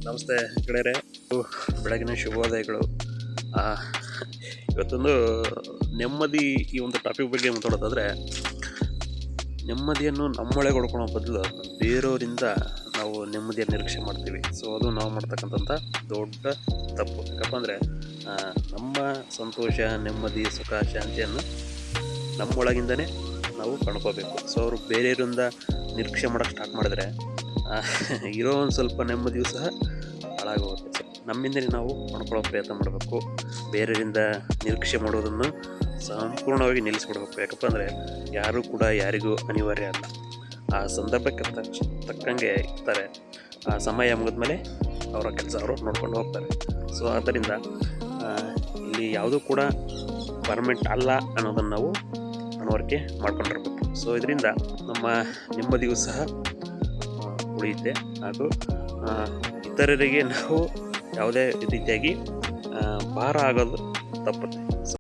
ನಮಸ್ತೆ ಗೆಳೆಯರೆ, ಬೆಳಗಿನ ಶುಭೋದಯಗಳು. ಆ, ಇವತ್ತೊಂದು ನೆಮ್ಮದಿ ಈ ಒಂದು ಟಾಪಿಕ್ ಬಗ್ಗೆ ಮಾತಾಡೋದಾದರೆ, ನೆಮ್ಮದಿಯನ್ನು ನಮ್ಮೊಳಗೆ ಹೊಡ್ಕೊಳ್ಳೋ ಬದಲು ಬೇರೆಯವರಿಂದ ನಾವು ನೆಮ್ಮದಿಯನ್ನು ನಿರೀಕ್ಷೆ ಮಾಡ್ತೀವಿ. ಸೊ ಅದು ನಾವು ಮಾಡ್ತಕ್ಕಂಥ ದೊಡ್ಡ ತಪ್ಪು. ಯಾಕಪ್ಪ ಅಂದರೆ ನಮ್ಮ ಸಂತೋಷ, ನೆಮ್ಮದಿ, ಸುಖ, ಶಾಂತಿಯನ್ನು ನಮ್ಮೊಳಗಿಂದನೇ ನಾವು ಕಂಡ್ಕೋಬೇಕು. ಸೊ ಅವರು ಬೇರೆಯವರಿಂದ ನಿರೀಕ್ಷೆ ಮಾಡೋಕ್ಕೆ ಸ್ಟಾರ್ಟ್ ಮಾಡಿದ್ರೆ ಇರೋ ಒಂದು ಸ್ವಲ್ಪ ನೆಮ್ಮದಿಯೂ ಸಹ ಹಾಳಾಗೋಗುತ್ತೆ. ನಮ್ಮಿಂದಲೇ ನಾವು ಕೊಂಡ್ಕೊಳ್ಳೋ ಪ್ರಯತ್ನ ಮಾಡಬೇಕು. ಬೇರೆಯವರಿಂದ ನಿರೀಕ್ಷೆ ಮಾಡೋದನ್ನು ಸಂಪೂರ್ಣವಾಗಿ ನಿಲ್ಲಿಸ್ಬಿಡ್ಬೇಕು. ಯಾಕಪ್ಪ ಅಂದರೆ ಯಾರೂ ಕೂಡ ಯಾರಿಗೂ ಅನಿವಾರ್ಯ ಅಲ್ಲ. ಆ ಸಂದರ್ಭಕ್ಕೆ ತಕ್ಕಂಗೆ ಇರ್ತಾರೆ. ಆ ಸಮಯ ಮುಗಿದ್ಮೇಲೆ ಅವರ ಕೆಲಸ ಅವರು ನೋಡ್ಕೊಂಡು ಹೋಗ್ತಾರೆ. ಸೊ ಆದ್ದರಿಂದ ಇಲ್ಲಿ ಯಾವುದೂ ಕೂಡ ಪರ್ಮನೆಂಟ್ ಅಲ್ಲ ಅನ್ನೋದನ್ನು ನಾವು ಮನವರಿಕೆ ಮಾಡ್ಕೊಂಡಿರ್ಬೇಕು. ಸೊ ಇದರಿಂದ ನಮ್ಮ ನೆಮ್ಮದಿಯೂ ಸಹ ಉಳಿಯುತ್ತೆ, ಹಾಗೂ ಇತರರಿಗೆ ನಾವು ಯಾವುದೇ ರೀತಿಯಾಗಿ ಭಾರ ಆಗೋದು ತಪ್ಪುತ್ತೆ.